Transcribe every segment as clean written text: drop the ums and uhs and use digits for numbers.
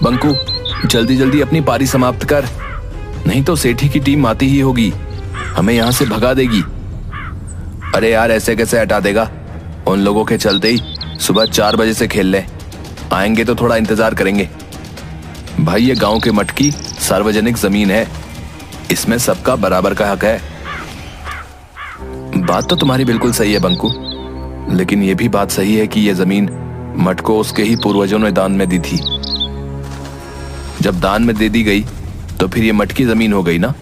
बंकू, जल्दी जल्दी अपनी पारी समाप्त कर, नहीं तो सेठी की टीम आती ही होगी, हमें यहाँ से भगा देगी। अरे यार, ऐसे कैसे हटा देगा? उन लोगों के चलते ही सुबह 4 बजे से खेल ले, आएंगे तो थोड़ा इंतजार करेंगे। भाई, ये गांव के मठ की सार्वजनिक जमीन है, इसमें सबका बराबर का हक है। बात तो तुम्हारी बिल्कुल सही है बंकू, लेकिन यह भी बात सही है कि यह जमीन मठ को उसके ही पूर्वजों ने दान में दी थी। जब दान में दे दी गई तो फिर ये मठ की जमीन हो गई ना,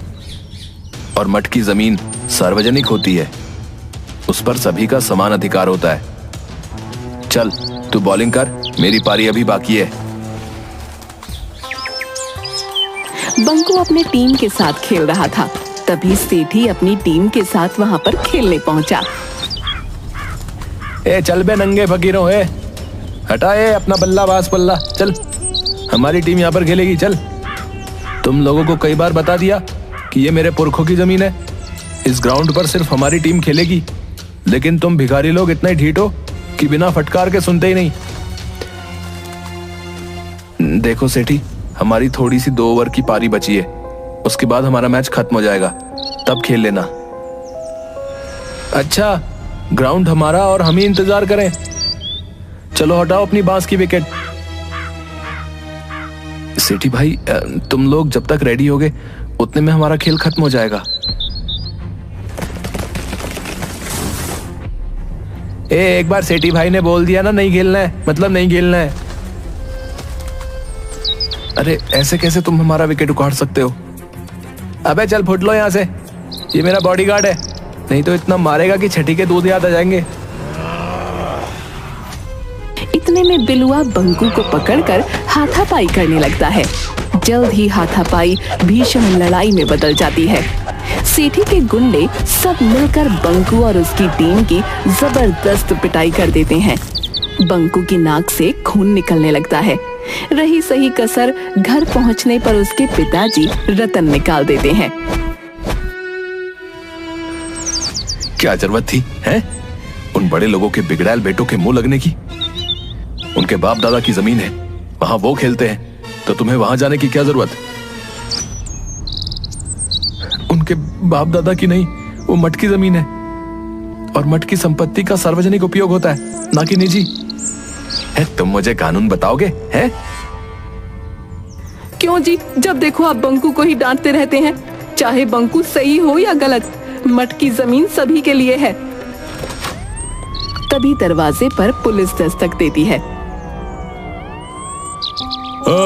और मठ की जमीन सार्वजनिक होती है, उस पर सभी का समान अधिकार होता है। चल तू बॉलिंग कर, मेरी पारी अभी बाकी है। बंकू अपने टीम के साथ खेल रहा था, तभी सेठी अपनी टीम के साथ वहां पर खेलने पहुंचा। ए चल बे नंगे फकीरों, हटा अपना बल्ला बास पल्ला, चल हमारी टीम यहाँ पर खेलेगी। चल, तुम लोगों को कई बार बता दिया कि ये मेरे पुरखों की जमीन है, इस ग्राउंड पर सिर्फ हमारी टीम खेलेगी, लेकिन तुम भिखारी लोग इतने ढीठ हो कि बिना फटकार के सुनते ही नहीं। देखो सेठी, हमारी थोड़ी सी 2 ओवर की पारी बची है, उसके बाद हमारा मैच खत्म हो जाएगा, तब खेल लेना। अच्छा, ग्राउंड हमारा और हम ही इंतजार करें? चलो हटाओ अपनी बांस की विकेट। सेठी भाई, तुम लोग जब तक रेडी होगे उतने में हमारा खेल खत्म हो जाएगा। एक बार सेठी भाई ने बोल दिया ना नहीं खेलना है, मतलब नहीं खेलना है। अरे ऐसे कैसे तुम हमारा विकेट उखाड़ सकते हो? अबे चल फुट लो यहाँ से, ये मेरा बॉडीगार्ड है, नहीं तो इतना मारेगा कि छठी के दूध याद आ जाएंगे। इतने में बिलुआ बंकू को पकड़कर हाथापाई करने लगता है। जल्द ही हाथापाई भीषण लड़ाई में बदल जाती है। सेठी के गुंडे सब मिलकर बंकू और उसकी टीम की जबरदस्त पिटाई कर देते हैं। बंकू की नाक से खून निकलने लगता है। रही सही कसर घर पहुंचने पर उसके पिताजी रतन निकाल देते हैं। क्या जरूरत थी हैं? उन बड़े लोगों के बिगड़ैल बेटों के मुंह लगने की? उनके बाप दादा की जमीन है, वहां वो खेलते हैं, तो तुम्हें वहां जाने की क्या जरूरत? उनके बाप दादा की नहीं, वो मठ की जमीन है, और मठ की संपत्ति का सार्वजनिक उपयोग होता है, ना कि निजी। तुम मुझे कानून बताओगे हैं? क्यों जी, जब देखो आप बंकू को ही डांटते रहते हैं। चाहे बंकू सही हो या गलत, मठ की जमीन सभी के लिए है। तभी दरवाजे पर पुलिस दस्तक देती है।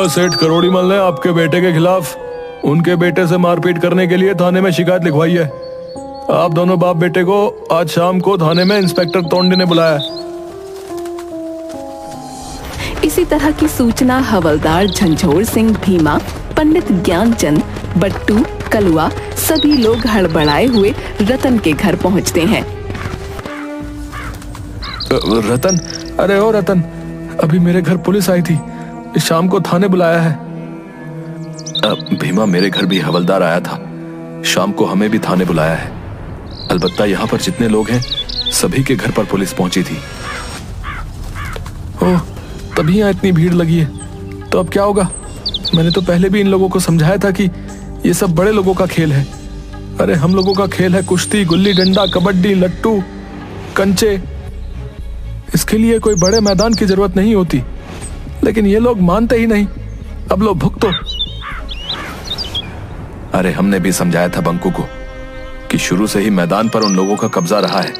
सेठ करोड़ीमल ने आपके बेटे के खिलाफ उनके बेटे से मारपीट करने के लिए थाने में शिकायत लिखवाई है। आप दोनों बाप बेटे को आज शाम को थाने में इंस्पेक्टर तोंडे ने बुलाया। इसी तरह की सूचना हवलदार झंझोर सिंह, भीमा, पंडित ज्ञानचंद, बट्टू, कलुआ सभी लोग हड़बड़ाए हुए रतन के घर पहुंचते हैं। रतन, अरे ओ रतन, अभी मेरे घर पुलिस आई थी, शाम को थाने बुलाया है। भीमा, मेरे घर भी हवलदार आया था, शाम को हमें भी थाने बुलाया है। अलबत्ता यहाँ पर जितने लोग हैं सभी के घर पर पुलिस पहुंची थी। ओह, तभी यहाँ इतनी भीड़ लगी है, तो अब क्या होगा? मैंने तो पहले भी इन लोगों को समझाया था कि ये सब बड़े लोगों का खेल है। अरे हम लोगों का खेल है कुश्ती, गुल्ली डंडा, कबड्डी, लट्टू, कंचे। इसके लिए कोई बड़े मैदान की जरूरत नहीं होती, लेकिन ये लोग मानते ही नहीं। अब लो भुगतो। अरे हमने भी समझाया था बंकू को कि शुरू से ही मैदान पर उन लोगों का कब्जा रहा है।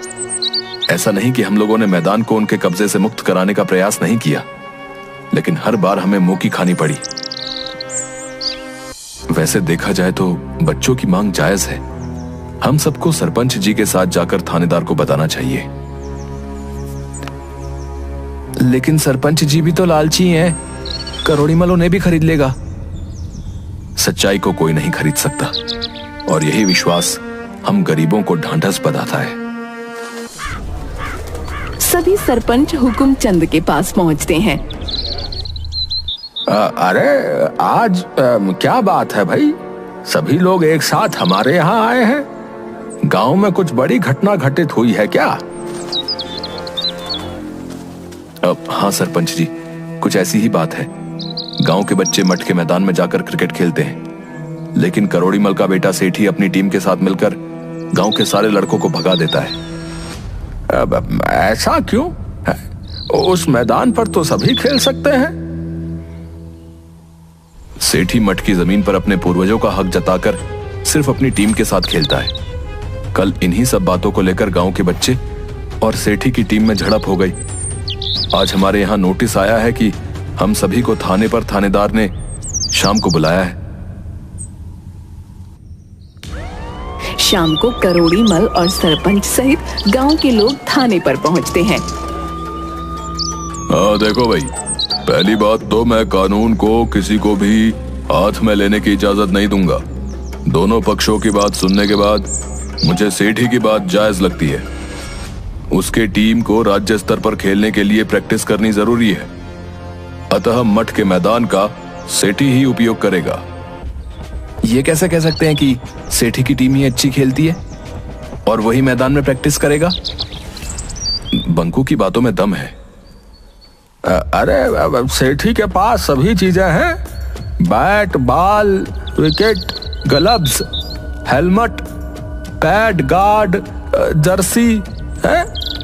ऐसा नहीं कि हम लोगों ने मैदान को उनके कब्जे से मुक्त कराने का प्रयास नहीं किया, लेकिन हर बार हमें मुंह की खानी पड़ी। वैसे देखा जाए तो बच्चों की मांग जायज है। हम सबको सरपंच जी के साथ जाकर थानेदार को बताना चाहिए। लेकिन सरपंच जी भी तो लालची हैं, करोड़ीमल उन्हें भी खरीद लेगा। सच्चाई को कोई नहीं खरीद सकता, और यही विश्वास हम गरीबों को ढांढस बंधाता है। सभी सरपंच हुकुमचंद के पास पहुंचते हैं। अरे आज क्या बात है भाई, सभी लोग एक साथ हमारे यहाँ आए हैं? गांव में कुछ बड़ी घटना घटित हुई है क्या? हाँ सरपंच जी, कुछ ऐसी ही बात है। गांव के बच्चे मठ के मैदान में जाकर क्रिकेट खेलते हैं, लेकिन करोड़ीमल का बेटा सेठी अपनी टीम के साथ मिलकर गांव के सारे लड़कों को भगा देता है। अब ऐसा क्यों? उस मैदान पर तो सभी खेल सकते हैं। सेठी मठ की जमीन पर अपने पूर्वजों का हक जताकर सिर्फ अपनी टीम के साथ खेलता है। कल इन्हीं सब बातों को लेकर गांव के बच्चे और सेठी की टीम में झड़प हो गई। आज हमारे यहाँ नोटिस आया है कि हम सभी को थाने पर थानेदार ने शाम को बुलाया है। शाम को करोड़ीमल और सरपंच सहित गांव के लोग थाने पर पहुंचते हैं। देखो भाई, पहली बात तो मैं कानून को किसी को भी हाथ में लेने की इजाजत नहीं दूंगा। दोनों पक्षों की बात सुनने के बाद मुझे सेठी की बात जायज लगती है। उसके टीम को राज्य स्तर पर खेलने के लिए प्रैक्टिस करनी जरूरी है, अतः मठ के मैदान का सेठी ही उपयोग करेगा। ये कैसे कह सकते हैं कि सेठी की टीम ही अच्छी खेलती है और वही मैदान में प्रैक्टिस करेगा? बंकू की बातों में दम है। अरे सेठी के पास सभी चीजें हैं, bat, ball, wicket, gloves, helmet, pad, guard, Jersey है।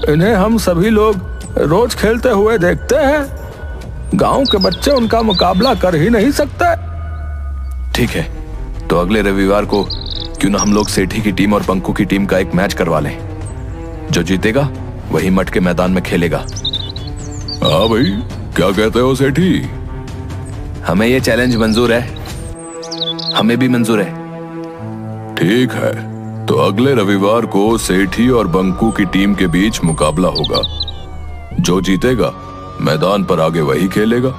इन्हें हम सभी लोग रोज खेलते हुए देखते हैं। गांव के बच्चे उनका मुकाबला कर ही नहीं सकते। ठीक है, तो अगले रविवार को क्यों ना हम लोग सेठी की टीम और बंकू की टीम का एक मैच करवा लें। जो जीतेगा वही मठ के मैदान में खेलेगा। हाँ भाई, क्या कहते हो सेठी? हमें ये चैलेंज मंजूर है। हमें भी मंजूर है। ठीक है, तो अगले रविवार को सेठी और बंकू की टीम के बीच मुकाबला होगा। जो जीतेगा मैदान पर आगे वही खेलेगा।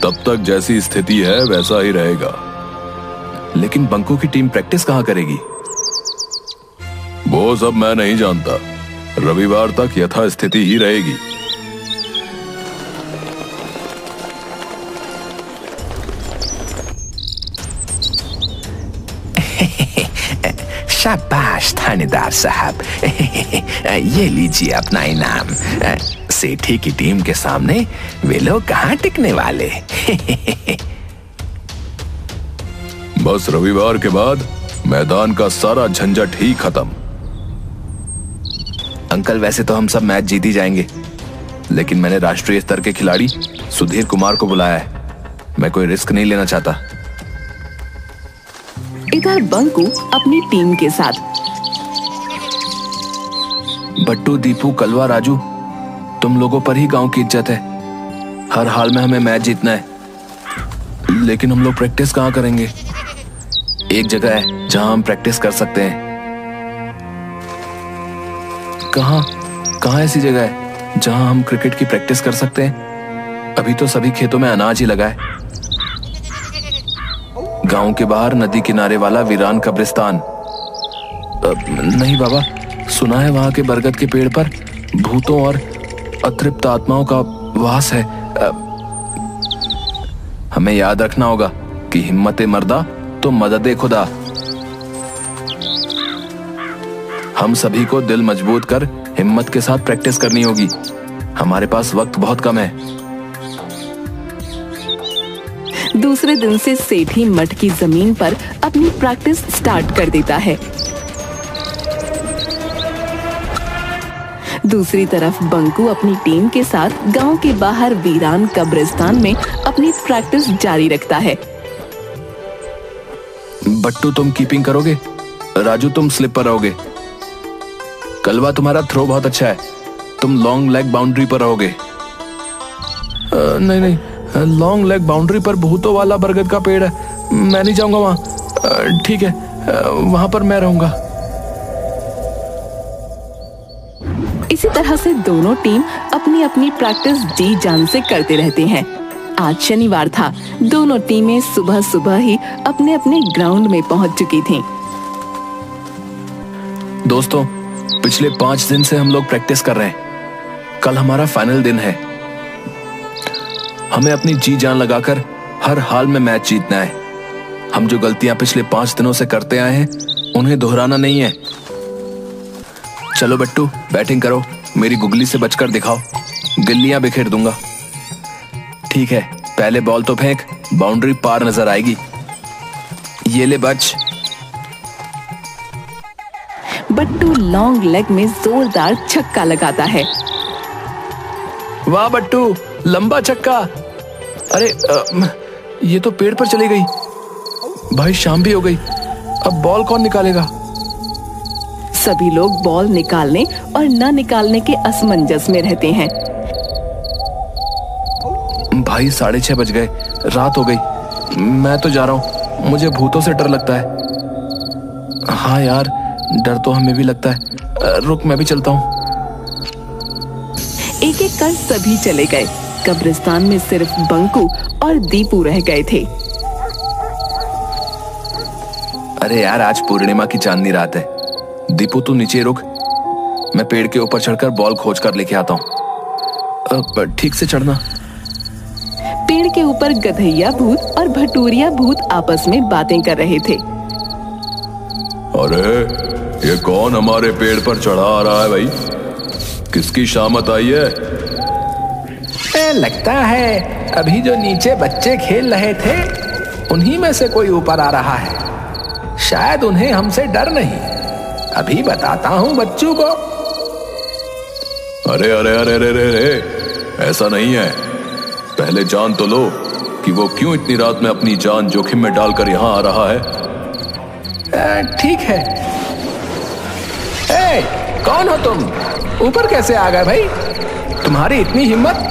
तब तक जैसी स्थिति है वैसा ही रहेगा। लेकिन बंकू की टीम प्रैक्टिस कहां करेगी? वो सब मैं नहीं जानता। रविवार तक यथास्थिति ही रहेगी। शाबाश थानेदार साहब, ये लीजिए अपना इनाम। सेठी की टीम के सामने वे लोग कहाँ टिकने वाले। बस रविवार के बाद मैदान का सारा झंझट ही खत्म। अंकल, वैसे तो हम सब मैच जीत ही जाएंगे, लेकिन मैंने राष्ट्रीय स्तर के खिलाड़ी सुधीर कुमार को बुलाया है। मैं कोई रिस्क नहीं लेना चाहता। इधर बंकू अपनी टीम के साथ। बट्टू, दीपू, कलवा, राजू, तुम लोगों पर ही गांव की इज्जत है। हर हाल में हमें मैच जीतना है, लेकिन हम लोग प्रैक्टिस कहां करेंगे? एक जगह है जहां हम प्रैक्टिस कर सकते हैं। कहां ऐसी जगह है जहां हम क्रिकेट की प्रैक्टिस कर सकते हैं? अभी तो सभी खेतों में अनाज ही लगा है। गांव के बाहर नदी किनारे वाला वीरान कब्रिस्तान। नहीं बाबा, सुना है वहां के बरगद के पेड़ पर भूतों और अतृप्त आत्माओं का वास है। हमें याद रखना होगा कि हिम्मते मर्दा तो मददे खुदा। हम सभी को दिल मजबूत कर हिम्मत के साथ प्रैक्टिस करनी होगी। हमारे पास वक्त बहुत कम है। दूसरे दिन से सेठी मठ की जमीन पर अपनी प्रैक्टिस स्टार्ट कर देता है। दूसरी तरफ बंकू अपनी टीम के साथ गांव के बाहर वीरान कब्रिस्तान में अपनी प्रैक्टिस जारी रखता है। बट्टू, तुम कीपिंग करोगे। राजू, तुम स्लिप पर रहोगे। कलवा, तुम्हारा थ्रो बहुत अच्छा है, तुम लॉन्ग लेग बाउंड्री पर रहोगे। नहीं, लॉन्ग लेग बाउंड्री पर भूतों वाला बरगद का पेड़ है, मैं नहीं जाऊंगा वहां। ठीक है, वहां पर मैं रहूंगा। इसी तरह से दोनों टीम अपनी अपनी प्रैक्टिस जी जान से करते रहते हैं। आज शनिवार था। दोनों टीमें सुबह सुबह ही अपने अपने ग्राउंड में पहुंच चुकी थीं। दोस्तों, पिछले 5 दिन से हम लोग प्रैक्टिस कर रहे हैं। कल हमारा फाइनल दिन है। हमें अपनी जी जान लगाकर हर हाल में मैच जीतना है। हम जो गलतियां पिछले 5 दिनों से करते आए हैं उन्हें दोहराना नहीं है। चलो बट्टू, बैटिंग करो। मेरी गुगली से बचकर दिखाओ, गिल्लियां बिखेर दूंगा। ठीक है, पहले बॉल तो फेंक, बाउंड्री पार नजर आएगी। ये ले बच। बट्टू लॉन्ग लेग में जोरदार छक्का लगाता है। वाह बट्टू, लंबा छक्का। अरे ये तो पेड़ पर चली गई। भाई शाम भी हो गई, अब बॉल कौन निकालेगा? सभी लोग बॉल निकालने और न निकालने के असमंजस में रहते हैं। भाई 6:30 बज गए, रात हो गई। मैं तो जा रहा हूँ, मुझे भूतों से डर लगता है। हाँ यार, डर तो हमें भी लगता है। रुक, मैं भी चलता हूँ। एक एक कर सभी चले गए। कब्रिस्तान में सिर्फ बंकू और दीपू रह गए थे। अरे यार, आज पूर्णिमा की चांदनी रात है। दीपू तू नीचे रुक, मैं पेड़ के ऊपर चढ़कर बॉल खोज कर लेके आता हूँ। ठीक से चढ़ना। पेड़ के ऊपर गधैया भूत और भटूरिया भूत आपस में बातें कर रहे थे। अरे ये कौन हमारे पेड़ पर चढ़ा आ रहा है भाई? किसकी शामत आई है? लगता है अभी जो नीचे बच्चे खेल रहे थे उन्हीं में से कोई ऊपर आ रहा है। शायद उन्हें हमसे डर नहीं। अभी बताता हूँ बच्चों को। अरे अरे अरे अरे अरे, ऐसा नहीं है। पहले जान तो लो कि वो क्यों इतनी रात में अपनी जान जोखिम में डालकर यहाँ आ रहा है। ठीक है। कौन हो तुम? ऊपर कैसे आ गए भाई? तुम्हारी इतनी हिम्मत?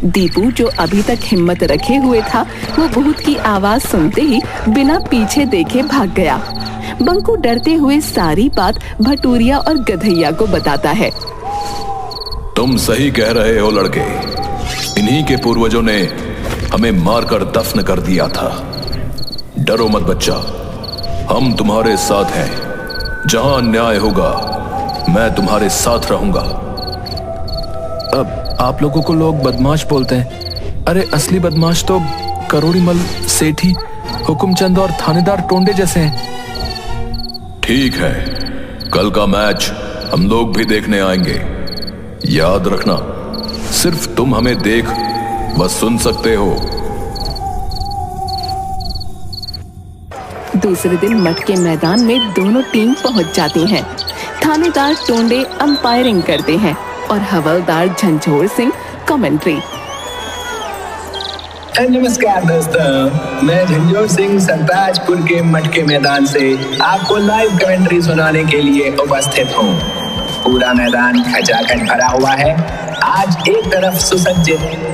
दीपू जो अभी तक हिम्मत रखे हुए था, वो भूत की आवाज सुनते ही बिना पीछे देखे भाग गया। बंकू डरते हुए सारी बात भटूरिया और गधैया को बताता है। तुम सही कह रहे हो लड़के, इन्हीं के पूर्वजों ने हमें मारकर दफन कर दिया था। डरो मत बच्चा, हम तुम्हारे साथ हैं। जहां अन्याय होगा मैं तुम्हारे साथ रहूंगा। अब आप लोगों को लोग बदमाश बोलते हैं। अरे असली बदमाश तो करोड़ीमल, सेठी, हुकुमचंद और थानेदार टोंडे जैसे हैं। ठीक है, कल का मैच हम लोग भी देखने आएंगे। याद रखना, सिर्फ तुम हमें देख व सुन सकते हो। दूसरे दिन मठ के मैदान में दोनों टीम पहुंच जाती हैं। थानेदार टोंडे अंपायरिंग करते हैं और हवलदार झंझोर सिंह कमेंट्री। नमस्कार दोस्तों, मैं झंझोर सिंह सरताजपुर के मठ के मैदान से आपको लाइव कमेंट्री सुनाने के लिए उपस्थित हूँ। पूरा मैदान खचाखच भरा हुआ है। आज एक तरफ सुसज्जित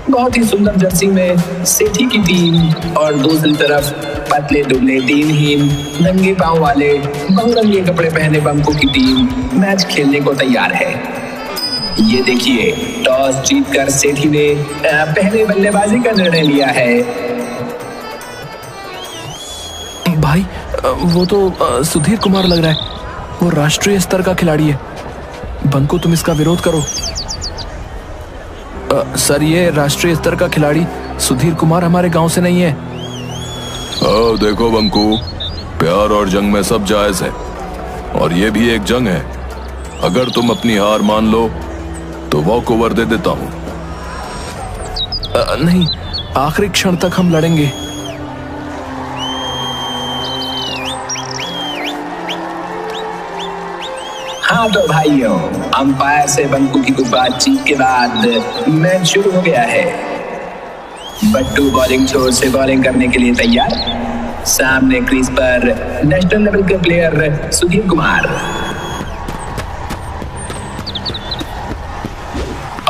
बहुत ही सुंदर जर्सी में सेठी की टीम और दूसरी तरफ पतले दुबले दीनहीन नंगे पांव वाले बहुरंगे कपड़े पहने बंकू की टीम मैच खेलने को तैयार है। ये देखिए, टॉस जीतकर सेठी ने पहले बल्लेबाजी का निर्णय लिया है। भाई वो तो सुधीर कुमार लग रहा है। वो राष्ट्रीय स्तर का खिलाड़ी है। बंकू तुम इसका विरोध करो। सर, ये राष्ट्रीय स्तर का खिलाड़ी सुधीर कुमार हमारे गांव से नहीं है। देखो बंकू, प्यार और जंग में सब जायज है और ये भी एक जंग है। अगर तुम अपनी हार मान लो तो वॉक ओवर दे देता हूं। नहीं, आखिरी क्षण तक हम लड़ेंगे। हाँ तो भाइयों, अंपायर से बंकू की कुछ बातचीत के बाद मैच शुरू हो गया है। बट्टू बॉलिंग छोर से बॉलिंग करने के लिए तैयार। सामने क्रीज पर नेशनल लेवल के प्लेयर सुधीर कुमार।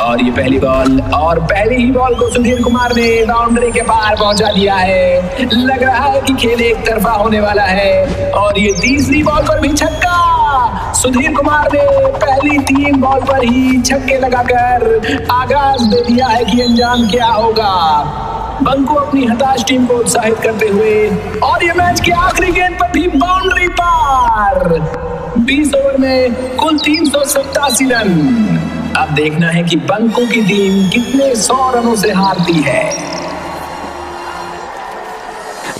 और ये पहली बॉल और पहली ही बॉल को सुधीर कुमार ने बाउंड्री के पार पहुंचा दिया है। लग रहा है कि खेल एक तरफा होने वाला है। और ये तीसरी बॉल पर भी छक्का। सुधीर कुमार ने पहली 3 बॉल पर ही छक्के लगाकर आगाज दे दिया है कि अंजाम क्या होगा। बंकू अपनी हताश टीम को उत्साहित करते हुए और ये मैच के आखिरी गेंद पर भी बाउंड्री पार। 20 ओवर में कुल 387 रन। अब देखना है कि बंकू की टीम कितने 100 रनों से हारती है।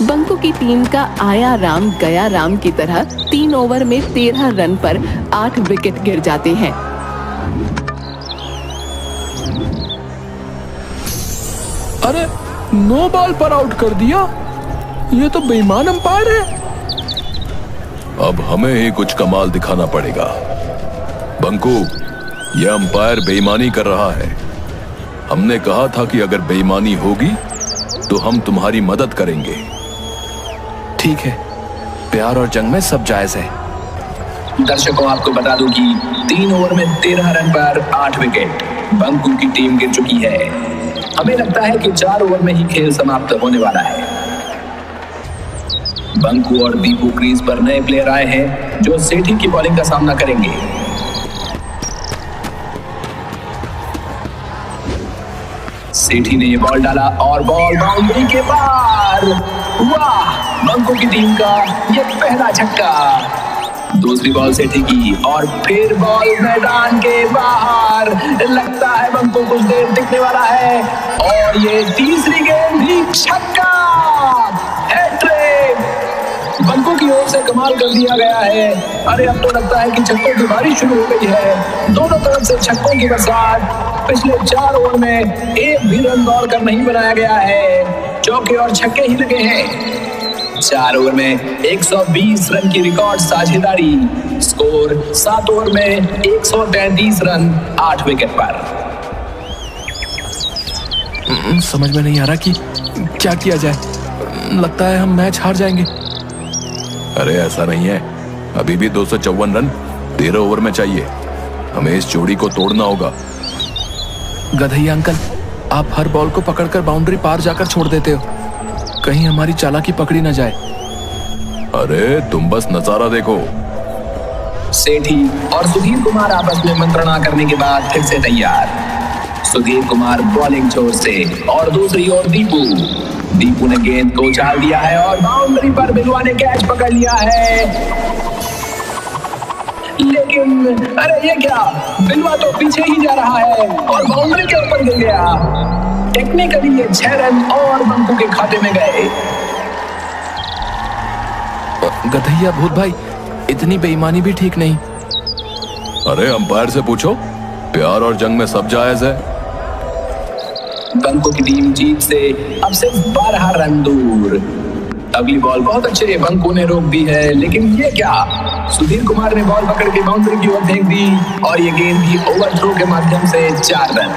बंकू की टीम का आया राम गया राम की तरह 3 ओवर में 13 रन पर 8 विकेट गिर जाते हैं। अरे 9 बॉल पर आउट कर दिया। ये तो बेईमान अंपायर है। अब हमें ही कुछ कमाल दिखाना पड़ेगा। बंकू, यह अंपायर बेईमानी कर रहा है। हमने कहा था कि अगर बेईमानी होगी तो हम तुम्हारी मदद करेंगे। ठीक है, प्यार और जंग में सब जायज है। दर्शकों, आपको बता दूं कि 3 ओवर में 13 रन पर 8 विकेट बंकू की टीम गिर चुकी है। हमें लगता है कि 4 ओवर में ही खेल समाप्त होने वाला है। बंकू और दीपू क्रीज पर नए प्लेयर आए हैं जो सेठी की बॉलिंग का सामना करेंगे। सेठी ने ये बॉल डाला और बॉल बाउंड्री के पार। वाह, बंकू की टीम का ये पहला छक्का। दूसरी बॉल सेठी की और फिर बॉल मैदान के बाहर। लगता है बंकू कुछ देर टिकने वाला है और ये तीसरी गेंद भी छक्का। हैट्रिक बंकू की ओर से कमाल कर दिया गया है। अरे अब तो लगता है कि छक्कों की बारिश शुरू हो गई है। दोनों तरफ से छक्कों की बरसात। पिछले 4 ओवर में एक भी रन दौड़कर नहीं बनाया गया है। चौके और छक्के ही लगे हैं। 4 ओवर में 120 रन की रिकॉर्ड साझेदारी। स्कोर 7 ओवर में 133 रन 8 विकेट पर। समझ में नहीं आ रहा कि क्या किया जाए। लगता है हम मैच हार जाएंगे। अरे ऐसा नहीं है, अभी भी 254 रन 13 ओवर में चाहिए। हमें इस जोड़ी को तोड़ना होगा। गधैया अंकल, आप हर बॉल को पकड़कर बाउंड्री पार जाकर छोड़ देते हो। कहीं हमारी चालाकी पकड़ी ना जाए। अरे तुम बस नजारा देखो। सेठी और सुधीर कुमार आपस में मंत्रणा करने के बाद फिर से तैयार। सुधीर कुमार बॉलिंग छोर से और दूसरी ओर दीपू ने गेंद को उछाल दिया है और बाउंड्री पर बिलवा ने कैच पकड़ लिया है। लेकिन अरे ये क्या, बिलवा तो पीछे ही जा रहा है और बाउंड्री के ऊपर गिर गया। टेक्निकली ये 6 रन और बंकू के खाते में गए। गधैया भूत भाई, इतनी बेईमानी भी ठीक नहीं। अरे अंपायर से पूछो, प्यार और जंग में सब जायज है। बंकू की टीम जीत से अब सिर्फ 12 रन दूर। अगली बॉल बहुत अच्छे बंकू ने रोक दी है, लेकिन ये क्या, सुधीर कुमार ने बॉल पकड़ के बाउंड्री की ओर फेंक दी और ये गेंद भी ओवर थ्रो के माध्यम से 4 रन।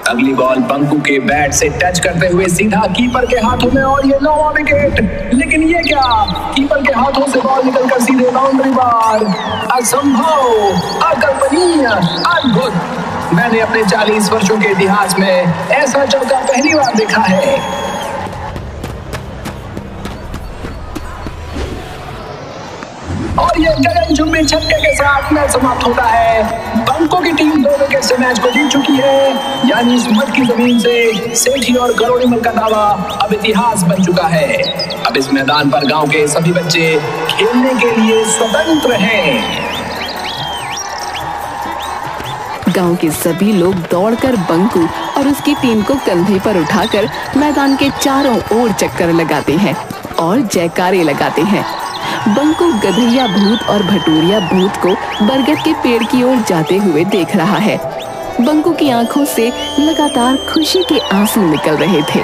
अगली बॉल बंकू के बैट से टच करते हुए सीधा कीपर के हाथों में और ये 9वां विकेट। लेकिन ये क्या, कीपर के हाथों से बॉल निकलकर सीधे बाउंड्री पार। असंभव, अकल्पनीय, अद्भुत। मैंने अपने 40 वर्षों के इतिहास में ऐसा चौका पहली बार देखा है। और ये गगनचुंबी छक्के के साथ मैच समाप्त होता है। बंकू की टीम 2 विकेट से मैच को जीत चुकी है। यानी इस मट की जमीन से सेठी और करोड़ीमल का दावा अब इतिहास बन चुका है। अब इस मैदान पर गांव के सभी बच्चे खेलने के लिए स्वतंत्र हैं। गांव के सभी लोग दौड़कर बंकू और उसकी टीम को कंधे पर उठाकर मैदान के चारों ओर चक्कर लगाते हैं और जयकारे लगाते हैं। बंकू गधैया भूत और भटूरिया भूत को बरगद के पेड़ की ओर जाते हुए देख रहा है। बंकू की आंखों से लगातार खुशी के आंसू निकल रहे थे।